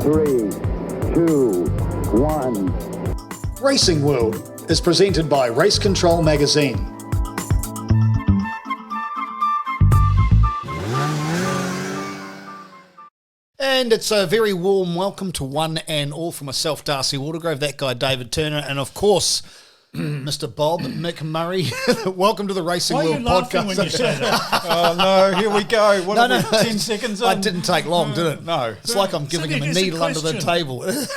3, 2, 1. Racing World is presented by Race Control Magazine. And it's a very warm welcome to one and all from myself, Darcy Watergrove, that guy David Turner, and of course, Mr. Bob McMurray. Welcome to the Racing Why World are you laughing podcast. when you say that? Oh no, here we go. What No, are we, no, 10 seconds in? It didn't take long, did it? No. It's like I'm giving him a Somebody needle gets under a the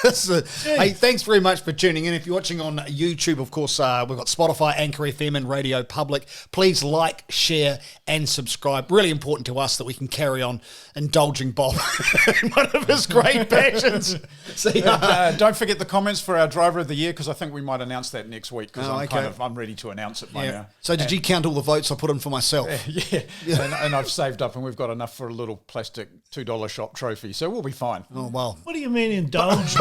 question. table. Hey, thanks very much for tuning in. If you're watching on YouTube, of course, we've got Spotify, Anchor FM and Radio Public. Please like, share and subscribe. Really important to us that we can carry on indulging Bob in one of his great passions. See, Don't forget the comments for our Driver of the Year, because I think we might announce that next week, because okay. I'm ready to announce it by now. So did you count all the votes I put in for myself? Yeah. And I've saved up, and we've got enough for a little plastic $2 shop trophy, so we'll be fine. Oh, well. What do you mean indulge?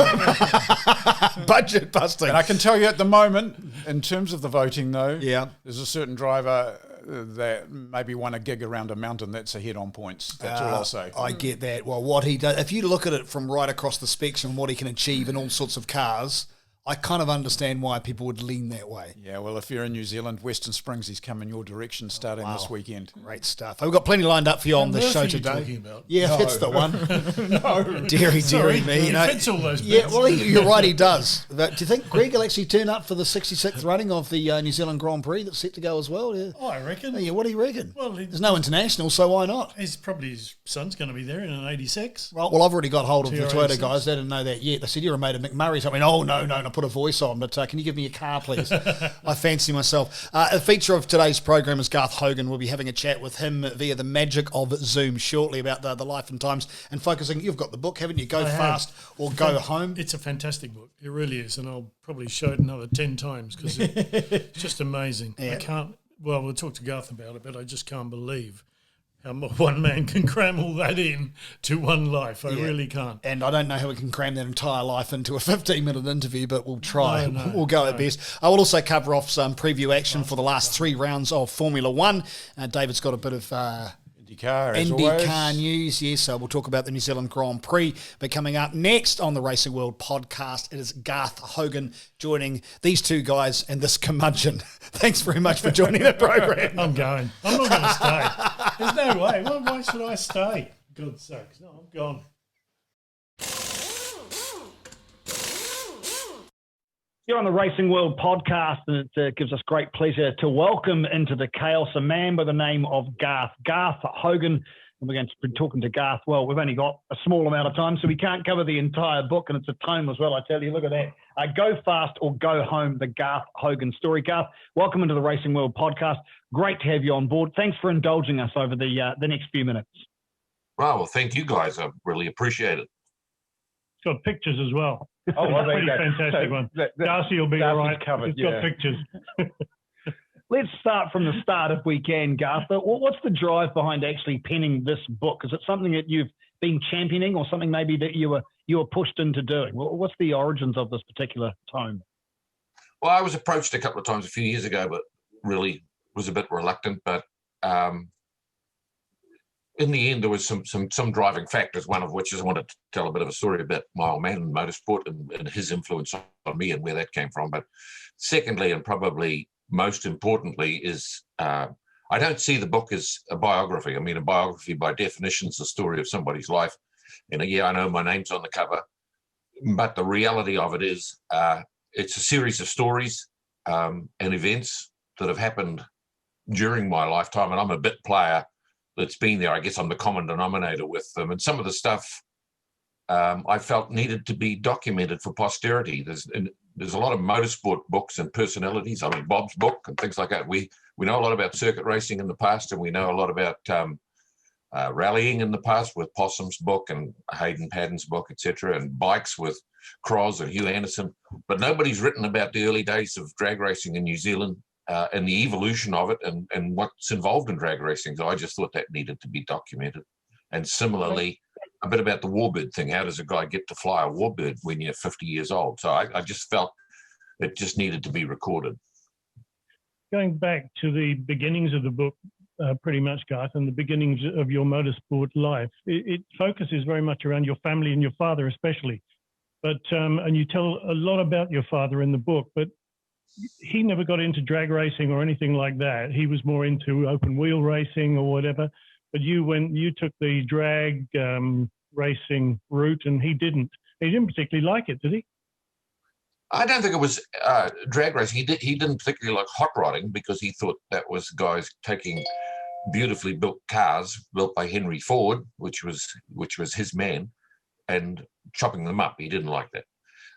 Budget busting. And I can tell you at the moment, in terms of the voting though, Yeah. there's a certain driver that maybe won a gig around a mountain that's ahead on points. That's all I'll say. I get that. Well, what he does, if you look at it from right across the spectrum, what he can achieve in all sorts of cars, I kind of understand why people would lean that way. Yeah, well, if you're in New Zealand, Western Springs is coming your direction starting this weekend. Great stuff. We've got plenty lined up for you on the Murphy show you today. talking about? Yeah, No. that's the one. No. Deary Sorry, me. he You know. fits all those Yeah, bits. well, you're right, he does. But do you think Greg will actually turn up for the 66th running of the New Zealand Grand Prix that's set to go as well? Yeah. Oh, I reckon. Yeah, what do you reckon? Well, There's no international, so why not? He's probably his son's going to be there in an 86. Well, I've already got hold of the TR86. Toyota guys. They didn't know that yet. They said, you're a mate of McMurray's. I mean, oh, no, and I put a voice on, but can you give me a car, please? I fancy myself. A feature of today's program is Garth Hogan. We'll be having a chat with him via the magic of Zoom shortly about the life and times and focusing. You've got the book, haven't you? Go I have. Fast or Go Home. It's a fantastic book. It really is. And I'll probably show it another 10 times because it's just amazing. Yeah. I can't, well, we'll talk to Garth about it, but I just can't believe how one man can cram all that in to one life. I really can't. And I don't know how we can cram that entire life into a 15-minute interview, but we'll try. No, We'll go at best. I will also cover off some preview action for the last 3 rounds of Formula One. David's got a bit of IndyCar, as always. IndyCar news, yes. So we'll talk about the New Zealand Grand Prix. But coming up next on the Racing World podcast, it is Garth Hogan joining these two guys and this curmudgeon. Thanks very much for joining the program. I'm going. I'm not going to stay. There's no way. Why should I stay? God's sakes. No, I'm gone. You're on the Racing World podcast, and it gives us great pleasure to welcome into the chaos a man by the name of Garth Hogan. And we're going to be talking to Garth. Well, we've only got a small amount of time, so we can't cover the entire book, and it's a tome as well, I tell you. Look at that. Go Fast or Go Home, the Garth Hogan story. Garth, welcome into the Racing World podcast. Great to have you on board. Thanks for indulging us over the next few minutes. Well, thank you guys. I really appreciate it. It's got pictures as well. Oh, well, there you go. Fantastic So one. that- Darcy will be all Darcy's right. covered, It's got yeah. pictures. Let's start from the start if we can, Garth. What's the drive behind actually penning this book? Is it something that you've been championing or something maybe that you were pushed into doing? What's the origins of this particular tome? Well, I was approached a couple of times a few years ago, but really was a bit reluctant. But in the end, there was some driving factors, one of which is I wanted to tell a bit of a story about my old man in motorsport and his influence on me and where that came from. But secondly, and probably most importantly, is I don't see the book as a biography. I mean, a biography by definition is the story of somebody's life. And yeah, I know my name's on the cover, but the reality of it is it's a series of stories and events that have happened during my lifetime. And I'm a bit player that's been there. I guess I'm the common denominator with them. And some of the stuff I felt needed to be documented for posterity. There's a lot of motorsport books and personalities. I mean, Bob's book and things like that. We know a lot about circuit racing in the past, and we know a lot about rallying in the past with Possum's book and Hayden Paddon's book, etc., and bikes with Cross and Hugh Anderson. But nobody's written about the early days of drag racing in New Zealand and the evolution of it and what's involved in drag racing. So I just thought that needed to be documented. And similarly, a bit about the Warbird thing. How does a guy get to fly a Warbird when you're 50 years old? So I just felt it just needed to be recorded. Going back to the beginnings of the book, pretty much, Garth, and the beginnings of your motorsport life. It focuses very much around your family and your father especially. But and you tell a lot about your father in the book, but he never got into drag racing or anything like that. He was more into open wheel racing or whatever. But you took the drag racing route, and he didn't. He didn't particularly like it, did he? I don't think it was drag racing. He didn't particularly like hot rodding because he thought that was guys taking beautifully built cars built by Henry Ford, which was his man, and chopping them up. He didn't like that.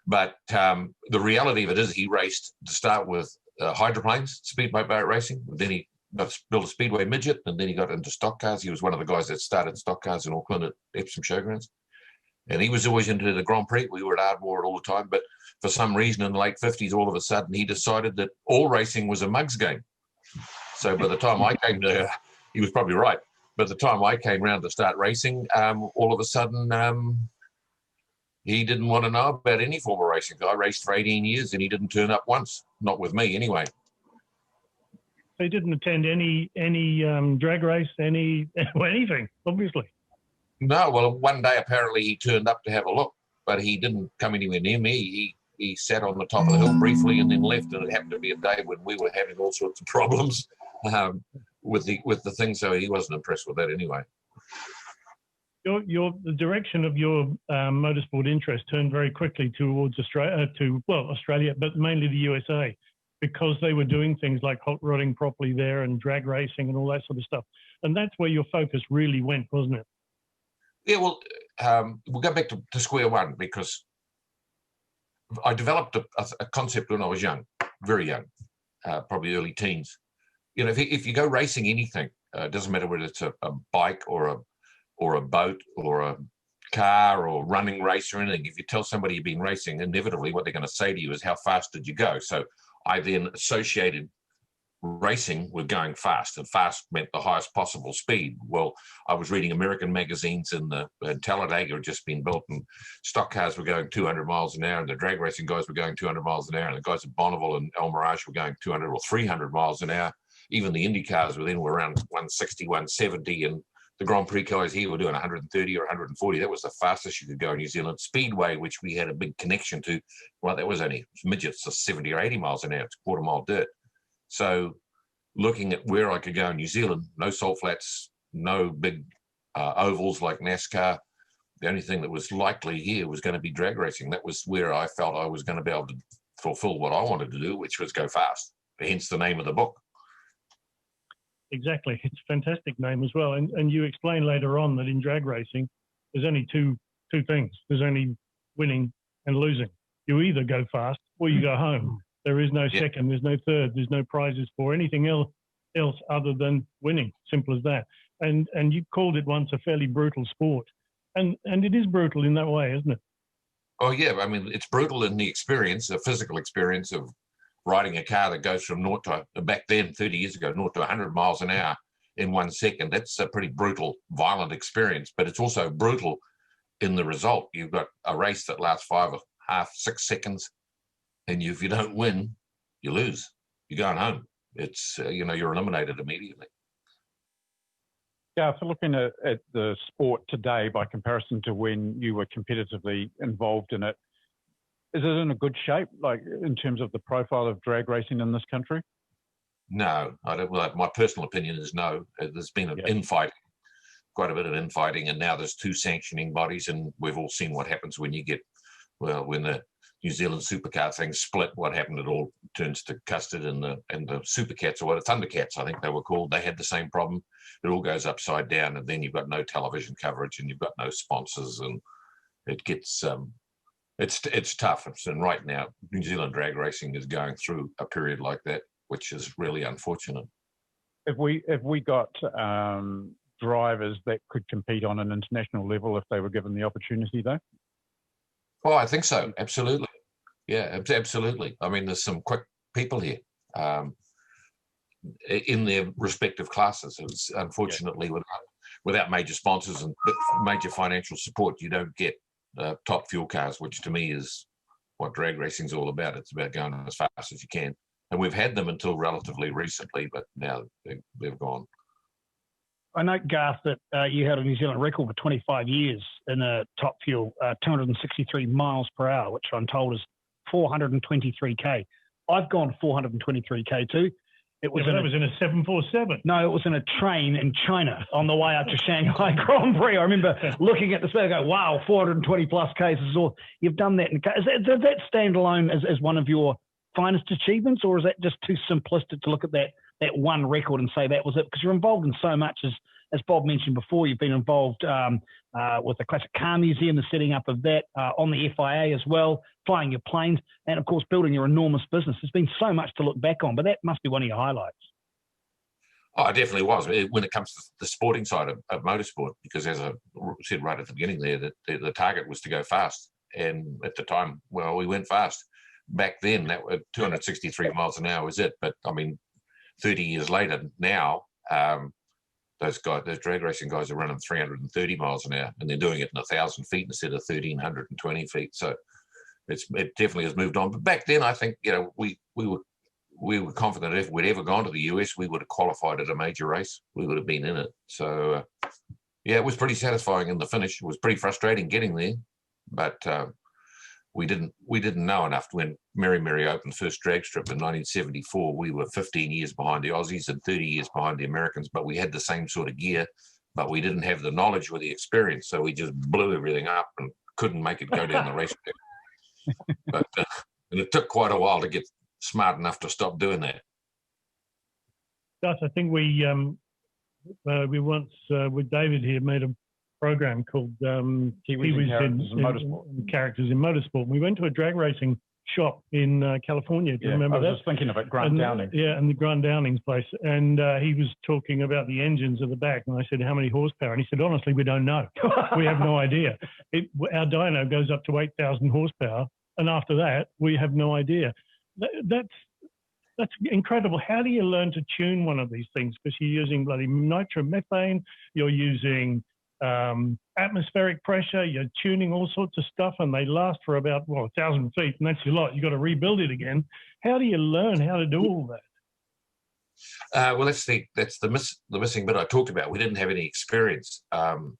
But the reality of it is, he raced to start with hydroplanes, speedboat boat racing. Then he built a speedway midget, and then he got into stock cars. He was one of the guys that started stock cars in Auckland at Epsom Showgrounds. And he was always into the Grand Prix. We were at Ardmore all the time. But for some reason in the late 50s, all of a sudden, he decided that all racing was a mugs game. So by the time I came to, he was probably right. By the time I came around to start racing, all of a sudden, he didn't want to know about any form of racing. I raced for 18 years and he didn't turn up once. Not with me, anyway. So he didn't attend any drag race, anything, obviously. No, well, one day apparently he turned up to have a look, but he didn't come anywhere near me. He sat on the top of the hill briefly and then left, and it happened to be a day when we were having all sorts of problems with the thing, so he wasn't impressed with that anyway. The direction of your motorsport interest turned very quickly towards Australia, but mainly the USA, because they were doing things like hot rodding properly there and drag racing and all that sort of stuff. And that's where your focus really went, wasn't it? Yeah, well, we'll go back to square one, because I developed a concept when I was young, very young, probably early teens. You know, if you go racing anything, it doesn't matter whether it's a bike or a boat or a car or running race or anything. If you tell somebody you've been racing, inevitably what they're going to say to you is, how fast did you go? So I then associated racing with going fast, and fast meant the highest possible speed. Well, I was reading American magazines, and Talladega had just been built, and stock cars were going 200 miles an hour, and the drag racing guys were going 200 miles an hour, and the guys at Bonneville and El Mirage were going 200 or 300 miles an hour. Even the IndyCars were around 160, 170, and the Grand Prix guys here were doing 130 or 140. That was the fastest you could go in New Zealand. Speedway, which we had a big connection to, well, that was only midgets of 70 or 80 miles an hour. It's quarter mile dirt. So looking at where I could go in New Zealand, no salt flats, no big ovals like NASCAR. The only thing that was likely here was going to be drag racing. That was where I felt I was going to be able to fulfill what I wanted to do, which was go fast. Hence the name of the book. Exactly. It's a fantastic name as well. And you explain later on that in drag racing, there's only two things. There's only winning and losing. You either go fast or you go home. There is no second, there's no third, there's no prizes for anything else other than winning. Simple as that. And you called it once a fairly brutal sport. And it is brutal in that way, isn't it? Oh, yeah. I mean, it's brutal in the experience, the physical experience of riding a car that goes from naught to, back then, 30 years ago, naught to 100 miles an hour in 1 second. That's a pretty brutal, violent experience, but it's also brutal in the result. You've got a race that lasts 5.5, 6 seconds, and if you don't win, you lose. You're going home. It's, you're eliminated immediately. Yeah, so looking at the sport today by comparison to when you were competitively involved in it, is it in a good shape, like in terms of the profile of drag racing in this country? No, I don't. Well, my personal opinion is no. There's been an infighting, quite a bit of infighting, and now there's 2 sanctioning bodies, and we've all seen what happens when you get, when the New Zealand supercar thing split. What happened? It all turns to custard, and the Supercats, or what, Thundercats, I think they were called. They had the same problem. It all goes upside down, and then you've got no television coverage, and you've got no sponsors, and it gets it's tough. And right now, New Zealand drag racing is going through a period like that, which is really unfortunate. If we got drivers that could compete on an international level if they were given the opportunity, though? Oh, I think so. Absolutely. Yeah, absolutely. I mean, there's some quick people here in their respective classes. It's unfortunately, without major sponsors and major financial support, you don't get top fuel cars, which to me is what drag racing is all about. It's about going as fast as you can. And we've had them until relatively recently, but now they've gone. I note, Garth, that you had a New Zealand record for 25 years in a top fuel, 263 miles per hour, which I'm told is 423k. I've gone 423k too. It was, that was in a 747. No, it was in a train in China on the way up to Shanghai Grand Prix. I remember looking at the speed, I go, wow, 420 plus Ks is all. You've done that. Does that stand alone as one of your finest achievements, or is that just too simplistic to look at that one record and say that was it? Because you're involved in so much, as Bob mentioned before. You've been involved with the Classic Car Museum, the setting up of that, on the FIA as well, flying your planes, and of course building your enormous business. There's been so much to look back on, but that must be one of your highlights. Oh, it definitely was when it comes to the sporting side of motorsport, because as I said right at the beginning there, that the target was to go fast. And at the time, well, we went fast. Back then, that 263 miles an hour was it. But I mean, 30 years later now, those drag racing guys are running 330 miles an hour, and they're doing it in 1,000 feet instead of 1,320 feet. So it definitely has moved on. But back then, I think, you know, we were confident if we'd ever gone to the US, we would have qualified at a major race. We would have been in it. So yeah, it was pretty satisfying in the finish. It was pretty frustrating getting there, but we didn't know enough. When Mary opened first drag strip in 1974, we were 15 years behind the Aussies and 30 years behind the Americans, but we had the same sort of gear, but we didn't have the knowledge or the experience. So we just blew everything up and couldn't make it go down the racetrack. But and it took quite a while to get smart enough to stop doing that. Gus, I think we once with David here made a program called Kiwis in Motorsport. Characters in Motorsport. We went to a drag racing shop in California. Do you remember that? I was just thinking of it, Grant Downing. Yeah, and the Grant Downing's place. And he was talking about the engines at the back. And I said, how many horsepower? And he said, honestly, we don't know. We have no idea. Our dyno goes up to 8,000 horsepower. And after that, we have no idea. That's incredible. How do you learn to tune one of these things? Because you're using bloody nitromethane, you're using atmospheric pressure, you're tuning all sorts of stuff, and they last for about 1,000 feet, and that's your lot. You've got to rebuild it again. How do you learn how to do all that? Well, that's the missing bit I talked about. We didn't have any experience, and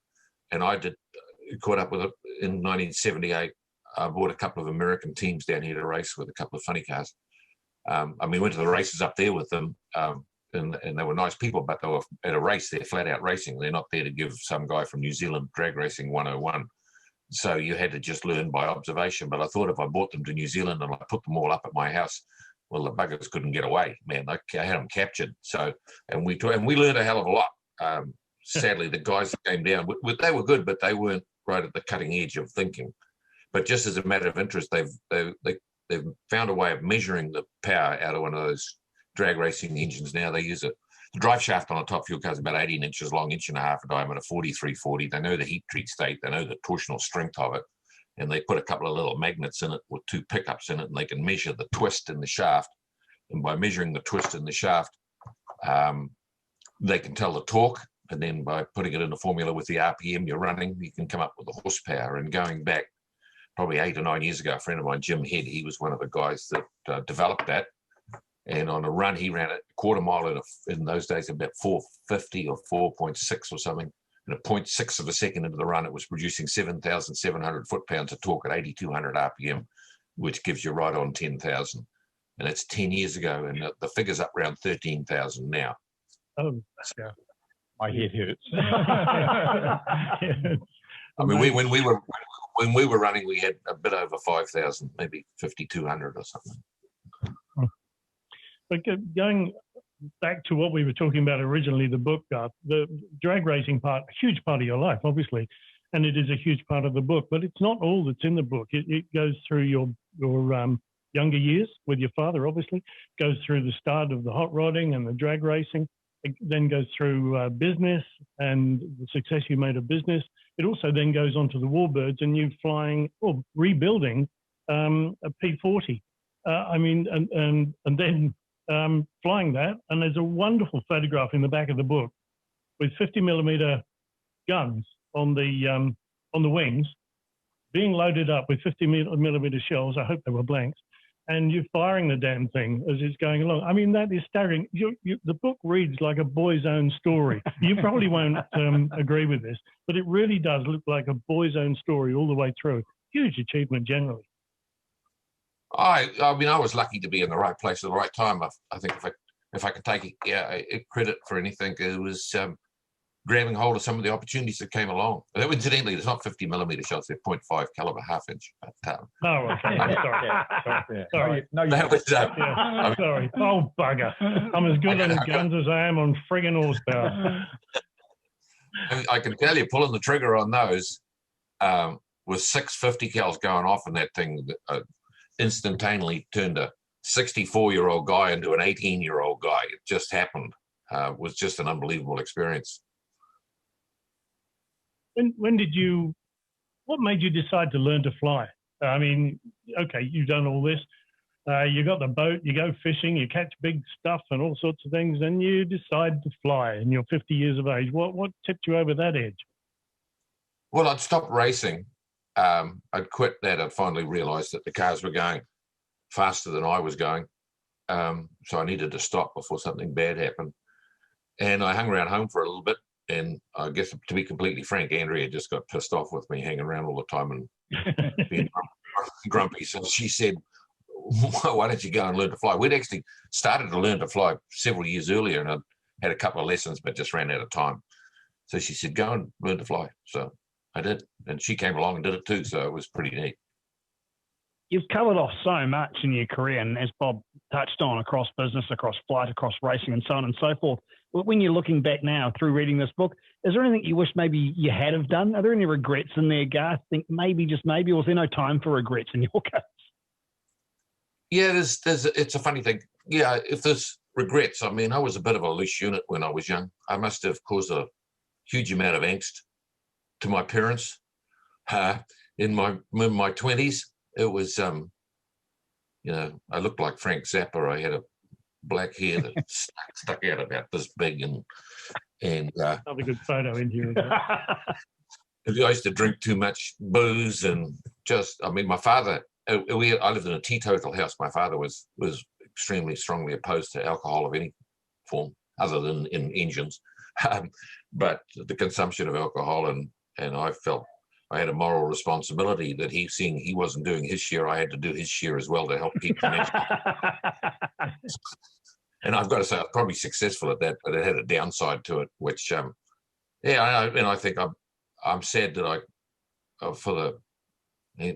I caught up with it in 1978. I brought a couple of American teams down here to race with a couple of funny cars. We went to the races up there with them, and they were nice people, but they were at a race. They're flat out racing. They're not there to give some guy from New Zealand drag racing 101. So you had to just learn by observation. But I thought if I brought them to New Zealand and I put them all up at my house, well, the buggers couldn't get away, man. I had them captured. So, and we learned a hell of a lot. Sadly, the guys that came down, they were good, but they weren't right at the cutting edge of thinking. But just as a matter of interest, they've found a way of measuring the power out of one of those drag racing engines now. They use the drive shaft on a top fuel car is about 18 inches long, 1.5 inches in diameter, 4340. They know the heat treat state, they know the torsional strength of it, and they put a couple of little magnets in it with 2 pickups in it, and they can measure the twist in the shaft. And by measuring the twist in the shaft, they can tell the torque, and then by putting it in the formula with the RPM you're running, you can come up with the horsepower. And going back probably 8 or 9 years ago, a friend of mine, Jim Head, he was one of the guys that developed that. And on a run, he ran a quarter mile in those days about 4:50 or 4.6 or something. And at 0.6 of a second into the run, it was producing 7,700 foot-pounds of torque at 8,200 RPM, which gives you right on 10,000. And that's 10 years ago, and the figure's up around 13,000 now. Oh, yeah. My head hurts. Yeah. When we were running, we had a bit over 5,000, maybe 5,200 or something. But going back to what we were talking about originally, the book, Garth, the drag racing part, a huge part of your life, obviously, and it is a huge part of the book, but it's not all that's in the book. It goes through your younger years with your father, obviously, goes through the start of the hot rodding and the drag racing. It then goes through business and the success you made of business. It also then goes on to the Warbirds and you flying or rebuilding a P40. And then flying that. And there's a wonderful photograph in the back of the book with 50mm guns on the wings, being loaded up with 50mm shells. I hope they were blanks. and you're firing the damn thing as it's going along. I mean, that is staggering. The book reads like a boy's own story. You probably won't agree with this, but it really does look like a boy's own story all the way through. Huge achievement generally. I mean, I was lucky to be in the right place at the right time. I think if I could take credit for anything, it was grabbing hold of some of the opportunities that came along. Incidentally, it's not 50mm shots; they're .5 caliber half-inch. Oh, okay. Sorry. No, that was, sorry. Oh, bugger! I'm as good on guns as I am on friggin' horsepower. I can tell you, pulling the trigger on those with 650 cals going off, and that thing instantaneously turned a 64-year-old guy into an 18-year-old guy. It just happened. It was just an unbelievable experience. What made you decide to learn to fly? I mean, okay, you've done all this. You got the boat, you go fishing, you catch big stuff and all sorts of things, and you decide to fly, and you're 50 years of age. What tipped you over that edge? Well, I'd stopped racing. I'd quit that. I'd finally realized that the cars were going faster than I was going. So I needed to stop before something bad happened. And I hung around home for a little bit. And I guess, to be completely frank, Andrea just got pissed off with me hanging around all the time and being grumpy. So she said, why don't you go and learn to fly? We'd actually started to learn to fly several years earlier, and I'd had a couple of lessons, but just ran out of time. So she said, go and learn to fly. So I did. And she came along and did it too. So it was pretty neat. You've covered off so much in your career, and as Bob touched on, across business, across flight, across racing, and so on and so forth. When you're looking back now through reading this book, is there anything you wish maybe you had have done? Are there any regrets in there, Garth? Think maybe, just maybe, or was there no time for regrets in your case? Yeah, it's a funny thing. Yeah, if there's regrets, I mean, I was a bit of a loose unit when I was young. I must have caused a huge amount of angst to my parents in my 20s. It was, I looked like Frank Zappa. I had a black hair that stuck out about this big, and another good photo in here. I used to drink too much booze, and my father. I lived in a teetotal house. My father was extremely strongly opposed to alcohol of any form, other than in engines, but the consumption of alcohol, and I felt I had a moral responsibility that seeing he wasn't doing his share, I had to do his share as well to help keep the next. And I've got to say, I was probably successful at that, but it had a downside to it, which, I think I'm sad that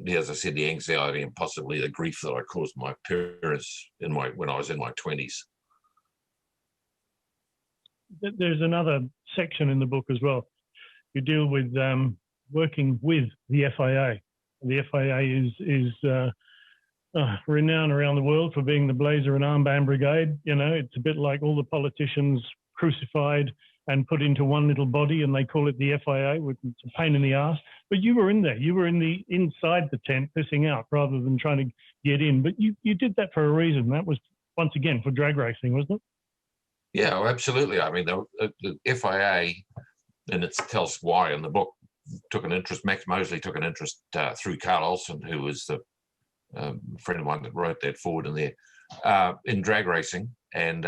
as I said, the anxiety and possibly the grief that I caused my parents when I was in my 20s. There's another section in the book as well. You deal with working with the FIA. The FIA is renowned around the world for being the blazer and armband brigade. You know, it's a bit like all the politicians crucified and put into one little body, and they call it the FIA, which is a pain in the ass. But you were in there. You were inside the tent pissing out rather than trying to get in. But you did that for a reason. That was, once again, for drag racing, wasn't it? Yeah, absolutely. I mean, the FIA, and it tells why in the book, took an interest. Max Mosley took an interest through Carl Olsen, who was the friend of mine that wrote that forward in there, in drag racing. And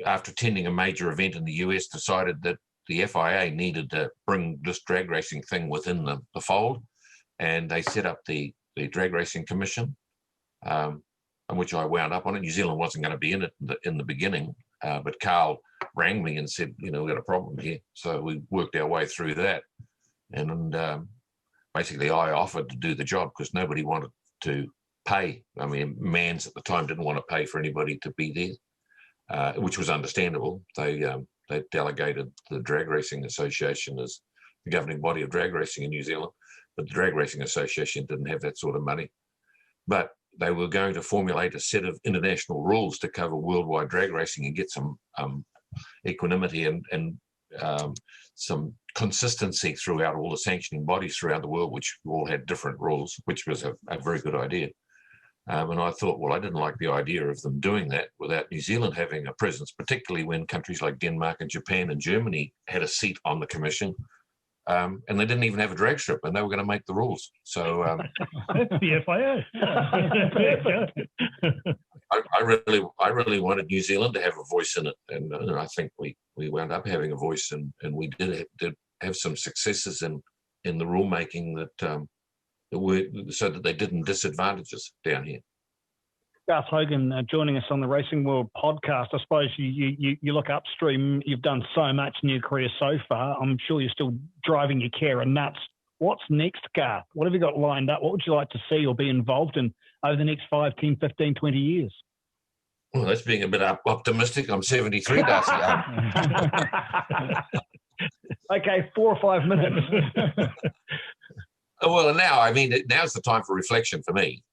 after attending a major event in the US, decided that the FIA needed to bring this drag racing thing within the fold. And they set up the Drag Racing Commission, on which I wound up on it. New Zealand wasn't going to be in it in the beginning, but Carl rang me and said, we've got a problem here. So we worked our way through that. And basically I offered to do the job because nobody wanted to pay. I mean, Mans at the time didn't want to pay for anybody to be there, which was understandable. They delegated the Drag Racing Association as the governing body of drag racing in New Zealand, but the Drag Racing Association didn't have that sort of money. But they were going to formulate a set of international rules to cover worldwide drag racing and get some equanimity and some consistency throughout all the sanctioning bodies throughout the world, which all had different rules, which was a very good idea. And I thought, well, I didn't like the idea of them doing that without New Zealand having a presence, particularly when countries like Denmark and Japan and Germany had a seat on the commission. and they didn't even have a drag strip, and they were going to make the rules. So That's the FIA. I really wanted New Zealand to have a voice in it, and I think we wound up having a voice, and we did have some successes in the rulemaking that were so that they didn't disadvantage us down here. Garth Hogan joining us on the Racing World podcast. I suppose you look upstream. You've done so much in your career so far. I'm sure you're still driving your care and nuts. What's next, Garth? What have you got lined up? What would you like to see or be involved in over the next 5, 10, 15, 20 years? Well, that's being a bit optimistic. I'm 73, Darcy. Okay, 4 or 5 minutes. Well, now's the time for reflection for me.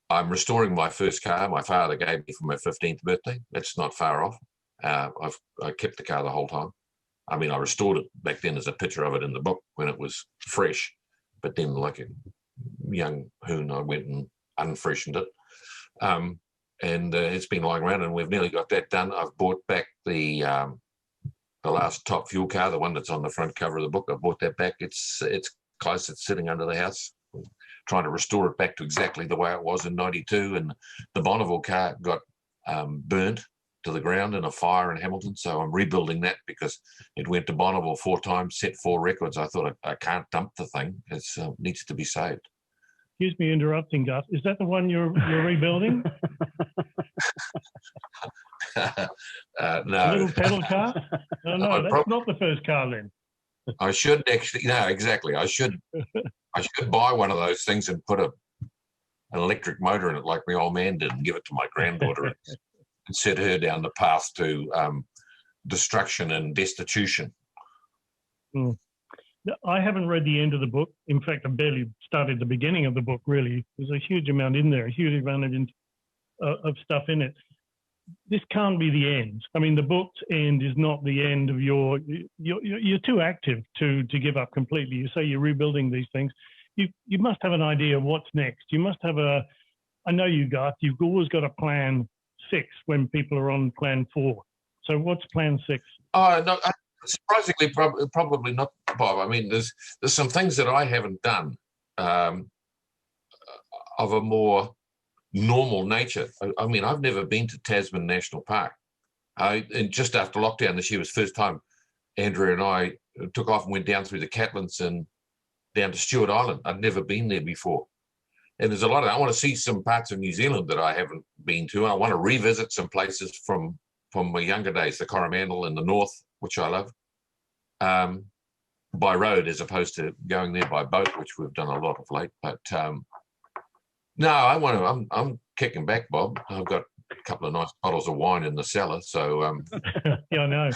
I'm restoring my first car my father gave me for my 15th birthday. That's not far off. I kept the car the whole time. I restored it back then as a picture of it in the book when it was fresh, but then like a young hoon, I went and unfreshened it. And it's been lying around, and we've nearly got that done. I've bought back the last Top Fuel car, the one that's on the front cover of the book. I bought that back. It's close. It's sitting under the house. Trying to restore it back to exactly the way it was in '92, and the Bonneville car got burnt to the ground in a fire in Hamilton, so I'm rebuilding that because it went to Bonneville 4 times, set 4 records. I thought I can't dump the thing; it needs to be saved. Excuse me interrupting, Garth. Is that the one you're rebuilding? No. Little pedal car? No, that's not the first car then. I should actually, no, exactly. I should buy one of those things and put an electric motor in it like my old man did and give it to my granddaughter and set her down the path to destruction and destitution. Mm. I haven't read the end of the book. In fact, I barely started the beginning of the book, really. There's a huge amount in there, a huge amount of stuff in it. This can't be the end. The book's end is not the end of you're too active to give up completely. You say you're rebuilding these things. You must have an idea of what's next. You must have I know you, Garth, you've always got a plan 6 when people are on plan 4. So what's plan 6? Oh, no, surprisingly, probably not, Bob. There's some things that I haven't done of a more normal nature. I've never been to Tasman National Park. And just after lockdown this year was the first time Andrew and I took off and went down through the Catlins and down to Stewart Island. I'd never been there before. And there's a lot of, I want to see some parts of New Zealand that I haven't been to. I want to revisit some places from my younger days, the Coromandel in the north, which I love, by road as opposed to going there by boat, which we've done a lot of late. But no, I'm kicking back, Bob. I've got a couple of nice bottles of wine in the cellar, so yeah, I know.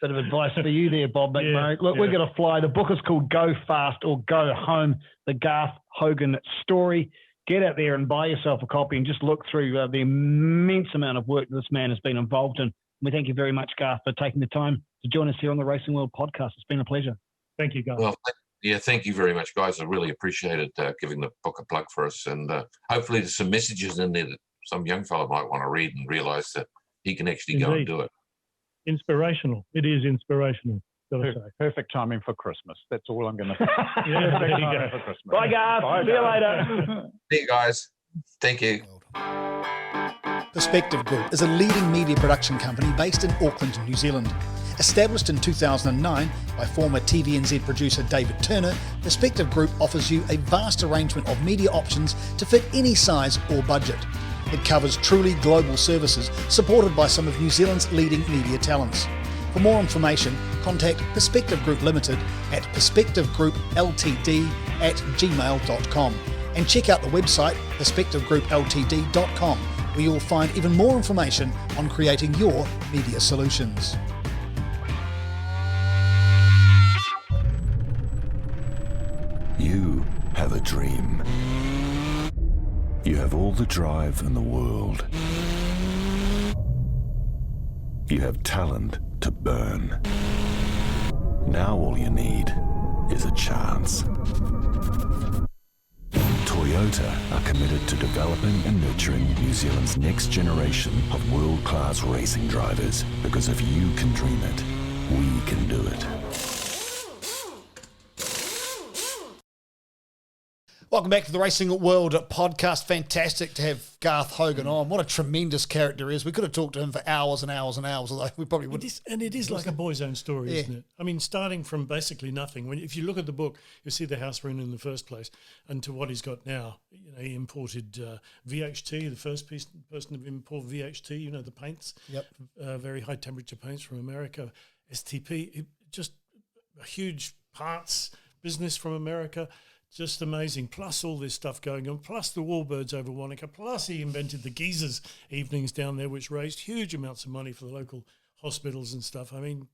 Bit of advice for you there, Bob McMurray. Look, we're going to fly. The book is called Go Fast or Go Home, the Garth Hogan story. Get out there and buy yourself a copy and just look through the immense amount of work this man has been involved in. We thank you very much, Garth, for taking the time to join us here on the Racing World podcast. It's been a pleasure. Thank you, Garth. Well, thank you very much, guys. I really appreciated giving the book a plug for us. And hopefully there's some messages in there that some young fellow might want to read and realise that he can actually go and do it. Inspirational. It is inspirational. Perfect timing for Christmas. That's all I'm going to say. Yeah, there you go. For Christmas. Bye, Garth. See you later. See you guys. Thank you. Perspective Group is a leading media production company based in Auckland, New Zealand. Established in 2009 by former TVNZ producer David Turner, Perspective Group offers you a vast arrangement of media options to fit any size or budget. It covers truly global services supported by some of New Zealand's leading media talents. For more information, contact Perspective Group Limited at perspectivegroupltd@gmail.com and check out the website perspectivegroupltd.com, where you'll find even more information on creating your media solutions. You have a dream. You have all the drive in the world. You have talent to burn. Now all you need is a chance. Toyota are committed to developing and nurturing New Zealand's next generation of world-class racing drivers, because if you can dream it, we can do it. Welcome back to the Racing World podcast. Fantastic to have Garth Hogan on. What a tremendous character he is. We could have talked to him for hours and hours and hours, although we probably wouldn't. It is like a boy's own story, isn't it? I mean, starting from basically nothing. If you look at the book, you see the house we're in the first place, and to what he's got now. You know, he imported VHT, the first person to import VHT. You know, the paints. Yep. Very high temperature paints from America. STP, just a huge parts business from America. Just amazing. Plus all this stuff going on. Plus the Warbirds over Wanaka. Plus he invented the geezers evenings down there, which raised huge amounts of money for the local hospitals and stuff. I mean,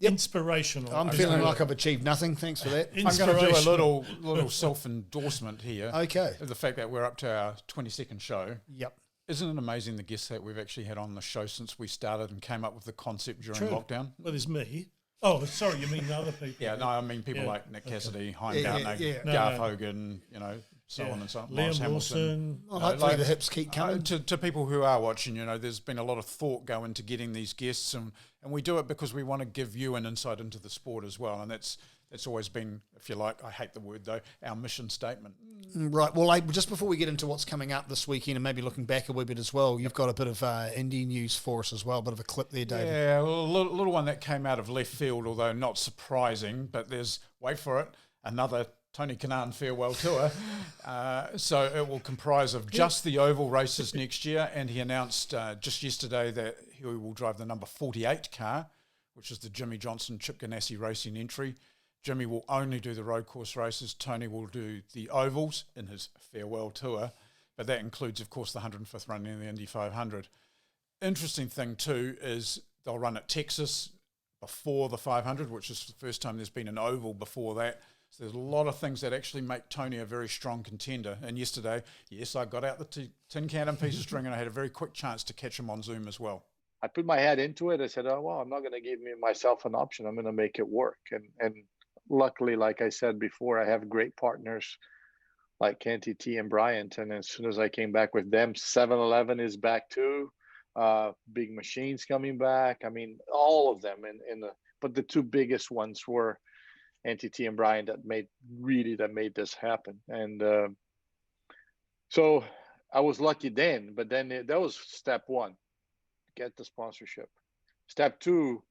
inspirational. I'm feeling like I've achieved nothing. Thanks for that. I'm going to do a little self-endorsement here. Okay. The fact that we're up to our 22nd show. Yep. Isn't it amazing the guests that we've actually had on the show since we started and came up with the concept during lockdown? Well, there's me. Oh, sorry, you mean other people? Yeah, no, I mean people like Nick Cassidy, Hein Gartner, Garth Hogan, you know, so on and so on. Liam Wilson. Well, hopefully the hips keep coming. To people who are watching, you know, there's been a lot of thought go into getting these guests, and we do it because we want to give you an insight into the sport as well, and that's always been, if you like, I hate the word though, our mission statement. Right. Well, just before we get into what's coming up this weekend and maybe looking back a wee bit as well, you've got a bit of Indy news for us as well, a bit of a clip there, David. Yeah, a little one that came out of left field, although not surprising, but there's, wait for it, another Tony Kanaan farewell tour. So it will comprise of just the oval races next year, and he announced just yesterday that he will drive the number 48 car, which is the Jimmy Johnson Chip Ganassi Racing entry. Jimmy will only do the road course races. Tony will do the ovals in his farewell tour, but that includes, of course, the 105th run in the Indy 500. Interesting thing, too, is they'll run at Texas before the 500, which is the first time there's been an oval before that. So there's a lot of things that actually make Tony a very strong contender. And yesterday, yes, I got out the tin can and piece of string, and I had a very quick chance to catch him on Zoom as well. I put my head into it. I said, oh, well, I'm not going to give myself an option. I'm going to make it work. And luckily, like I said before, I have great partners like NTT and Bryant. And as soon as I came back with them, 7-Eleven is back too. Big Machines coming back. I mean, all of them. But the two biggest ones were NTT and Bryant that made this happen. And so I was lucky then. But then that was step one, get the sponsorship. Step two,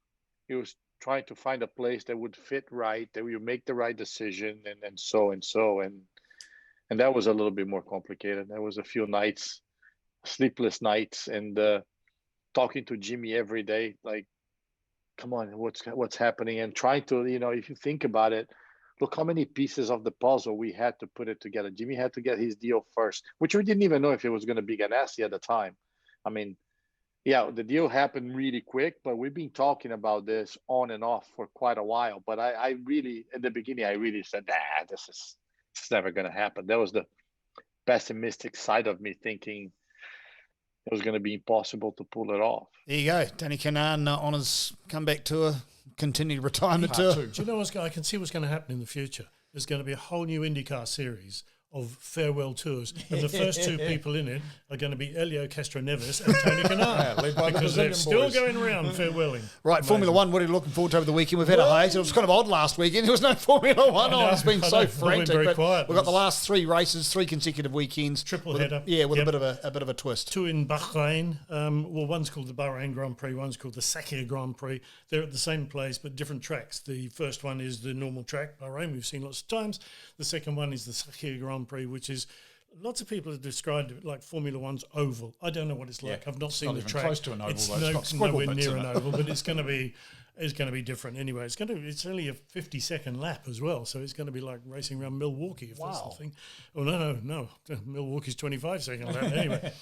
it was trying to find a place that would fit right, that we would make the right decision, and so. And that was a little bit more complicated. There was a few nights, sleepless nights, and talking to Jimmy every day, like, come on, what's happening? And trying to, you know, if you think about it, look how many pieces of the puzzle we had to put it together. Jimmy had to get his deal first, which we didn't even know if it was going to be Ganassi at the time. I mean, yeah, the deal happened really quick, but we've been talking about this on and off for quite a while. But I really, at the beginning, I really said, it's never going to happen. That was the pessimistic side of me, thinking it was going to be impossible to pull it off. There you go. Tony Kanaan on his comeback tour, continued retirement tour. Do you know I can see what's going to happen in the future. There's going to be a whole new IndyCar series of farewell tours, and the first two people in it are going to be Elio Castroneves and Tony Kanaan, because they're still going around farewelling. Right, amazing. Formula One, what are you looking forward to over the weekend? We've had a hiatus. It was kind of odd last weekend. There was no Formula One on. It's been so frantic. Very quiet. We've got the last three races, 3 consecutive weekends. Triple header. With a bit of a twist. 2 in Bahrain. Well, one's called the Bahrain Grand Prix, one's called the Sakhir Grand Prix. They're at the same place, but different tracks. The first one is the normal track, Bahrain, we've seen lots of times. The second one is the Sakhir Grand Prix, which is, lots of people have described it like Formula One's oval. I don't know what it's like. I've not seen the track. Close to an oval. It's nowhere near an oval, but it's going to be different anyway. It's only a 50-second lap as well, so it's going to be like racing around Milwaukee, if that's the thing. Oh no, Milwaukee's 25-second lap anyway.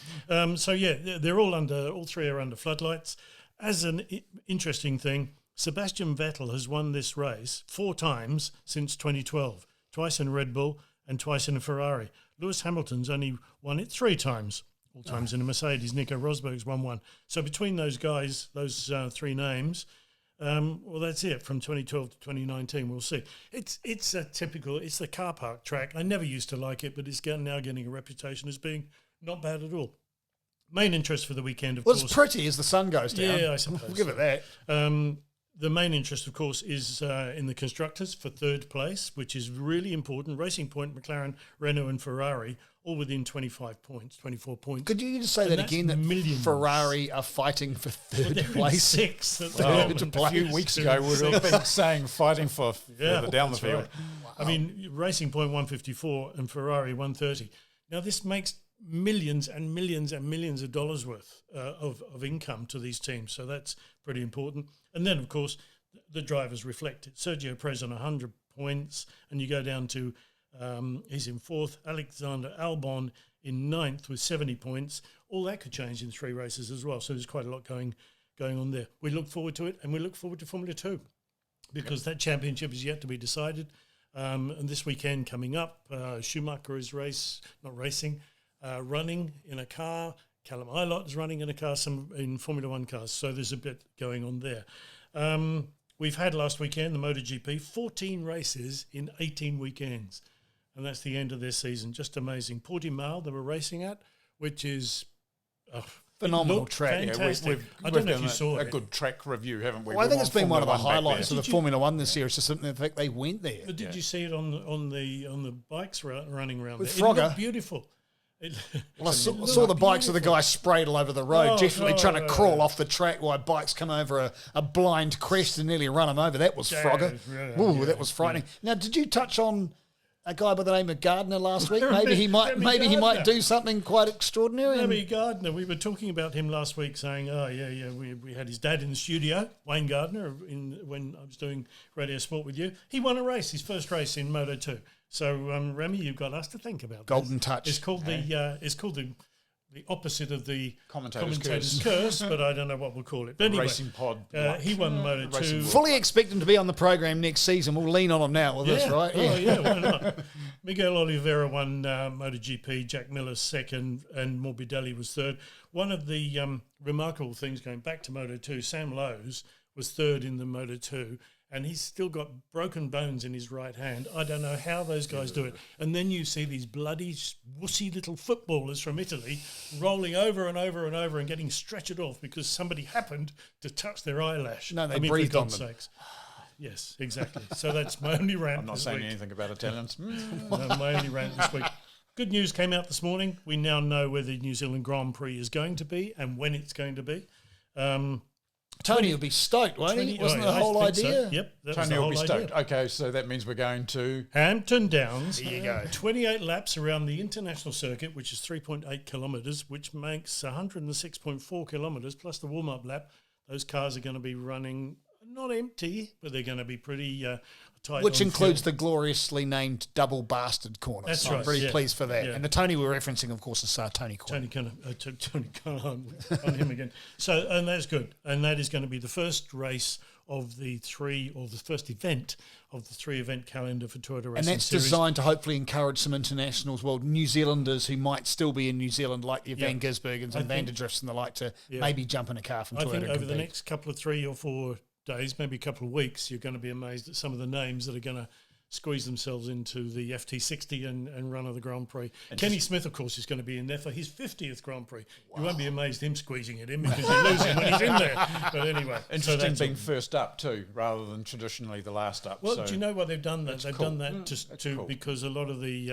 All three are under floodlights. As an interesting thing, Sebastian Vettel has won this race 4 times since 2012, twice in Red Bull and twice in a Ferrari. Lewis Hamilton's only won it 3 times, all times in a Mercedes. Nico Rosberg's won 1. So between those guys, those 3 names, well, that's it. From 2012 to 2019, we'll see. It's the car park track. I never used to like it, but it's now getting a reputation as being not bad at all. Main interest for the weekend, of course. Well, it's pretty as the sun goes down. Yeah, I suppose. We'll give it that. the main interest, of course, is in the constructors for third place, which is really important. Racing Point, McLaren, Renault and Ferrari, all within 25 points, 24 points. Could you just say And that that's again, that millions. Ferrari are fighting for third They're in place? sixth at the Well, moment. a few weeks ago, we would have been saying fighting for further down the that's field. right. I mean, Racing Point 154 and Ferrari 130. Now, this makes millions and millions and millions of dollars worth of income to these teams. So that's pretty important. And then, of course, the drivers reflect it. Sergio Perez on 100 points, and you go down to, he's in fourth, Alexander Albon in ninth with 70 points. All that could change in 3 races as well. So there's quite a lot going on there. We look forward to it, and we look forward to Formula 2 because that championship is yet to be decided. And this weekend coming up, Schumacher is running in a car. Callum Ilott is running in a car, some in Formula 1 cars. So there's a bit going on there. We've had last weekend, the MotoGP, 14 races in 18 weekends. And that's the end of their season. Just amazing. Portimao, they were racing at, which is Phenomenal looked track. fantastic. I don't know if you saw a it. good track review, haven't we? Well, I think We're it's on been one of the Formula 1 back highlights there. of the Formula 1 this year. It's just something, the fact they went there. But did you see it on the bikes running around With there? It Frogger. looked beautiful. Well, I saw the bikes of the guy sprayed all over the road, Oh, definitely no, trying to no, crawl no. off the track while bikes come over a blind crest and nearly run him over. That was Yeah, Frogger. yeah, Ooh, yeah, that was frightening. Now, did you touch on a guy by the name of Gardner last week? Maybe he might Gardner. do something quite extraordinary. Remy Gardner, we were talking about him last week saying, we had his dad in the studio, Wayne Gardner, when I was doing Radio Sport with you. He won a race, his first race in Moto2. So, Remy, you've got us to think about. Golden touch. It's called the opposite of the Commentator's curse, but I don't know what we'll call it. But anyway, Racing pod. he won Moto2. Fully expect him to be on the program next season. We'll lean on him now with this, right? Oh, yeah, why not? Miguel Oliveira won MotoGP, Jack Miller second, and Morbidelli was third. One of the remarkable things going back to Moto2, Sam Lowes was third in the Moto2, and he's still got broken bones in his right hand. I don't know how those guys do it. And then you see these bloody wussy little footballers from Italy rolling over and over and over and getting stretchered off because somebody happened to touch their eyelash. No, they for breathed on God's them. sakes. Yes, exactly. So that's my only rant I'm not this saying week. anything about Italians. My only rant this week. Good news came out this morning. We now know where the New Zealand Grand Prix is going to be and when it's going to be. Tony will be stoked, won't he? Wasn't the I whole think so. idea? Yep, that was Tony the will whole be stoked. idea. Okay, so that means we're going to Hampton Downs. There you go. 28 laps around the international circuit, which is 3.8 kilometres, which makes 106.4 kilometres plus the warm-up lap. Those cars are going to be running not empty, but they're going to be pretty tight. Which on includes fuel. the gloriously named double bastard corner. That's so I'm right, very yeah. pleased for that. Yeah. And the Tony we're referencing, of course, is Tony Corner. Tony Khan on him again. So, and that's good. And that is going to be the first race of the three, or the first event of the 3-event calendar for Toyota Racing And that's Series. designed to hopefully encourage some internationals, well, New Zealanders who might still be in New Zealand, like the Van Gisbergens and Van der Drifts and the like, to maybe jump in a car from I Toyota. think and over the compete. next couple of 3 or 4 days, maybe a couple of weeks, you're going to be amazed at some of the names that are going to squeeze themselves into the FT60 and run of the Grand Prix. Kenny Smith, of course, is going to be in there for his 50th Grand Prix. You won't be amazed him squeezing it in because he loses when he's in there. But anyway. interesting being first up too, rather than traditionally the last up. Well, so do you know what they've done? They've cool. done that cool. because a lot of the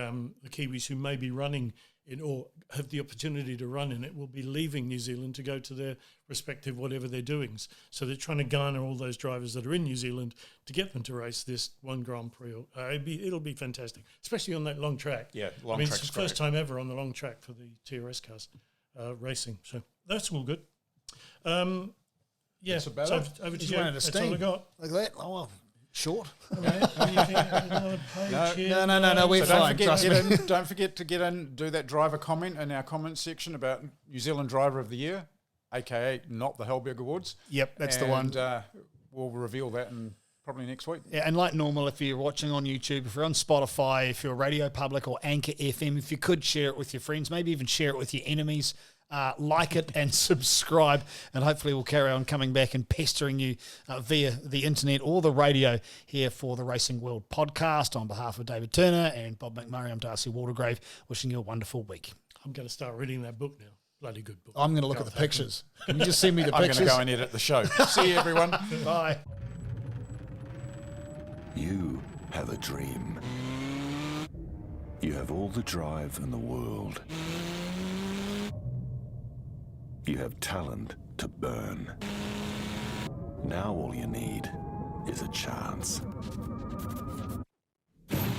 Kiwis who may be running in or have the opportunity to run in it will be leaving New Zealand to go to their respective whatever they're doing. So they're trying to garner all those drivers that are in New Zealand to get them to race this one Grand Prix. It'll be fantastic, especially on that long track. Yeah, long It's track's the first time ever on the long track for the TRS cars racing. So that's all good. That's about so it. over to He's you. running a That's steam. all I got. Like that? Oh, well, short. Another page here? No, we're So fine. Trust me. don't forget to get in, do that driver comment in our comment section about New Zealand Driver of the Year, aka not the Hellberg Awards. Yep, that's the one. We'll reveal that probably next week. Yeah, and like normal, if you're watching on YouTube, if you're on Spotify, if you're Radio Public or Anchor FM, if you could share it with your friends, maybe even share it with your enemies, like it and subscribe, and hopefully we'll carry on coming back and pestering you via the internet or the radio here for the Racing World podcast. On behalf of David Turner and Bob McMurray, I'm Darcy Waldegrave, wishing you a wonderful week. I'm going to start reading that book now. Bloody good book. I'm going to look at the pictures. Can you just send me the I'm going pictures? to go and edit the show. See you, everyone. Bye. You have a dream. You have all the drive in the world. You have talent to burn. Now all you need is a chance.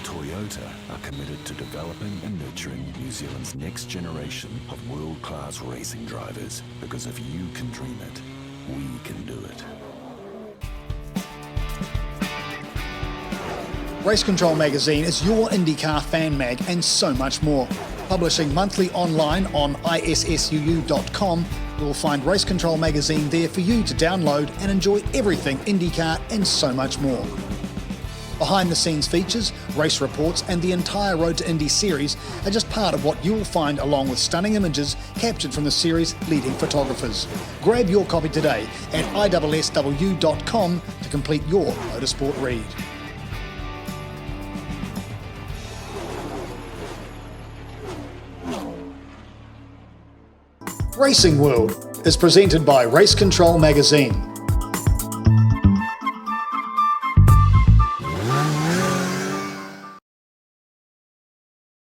Toyota are committed to developing and nurturing New Zealand's next generation of world-class racing drivers, because if you can dream it, we can do it. Race Control Magazine is your IndyCar fan mag and so much more. Publishing monthly online on issuu.com, you'll find Race Control Magazine there for you to download and enjoy everything IndyCar and so much more. Behind the scenes features, race reports and the entire Road to Indy series are just part of what you'll find, along with stunning images captured from the series' leading photographers. Grab your copy today at issw.com to complete your motorsport read. Racing World is presented by Race Control Magazine.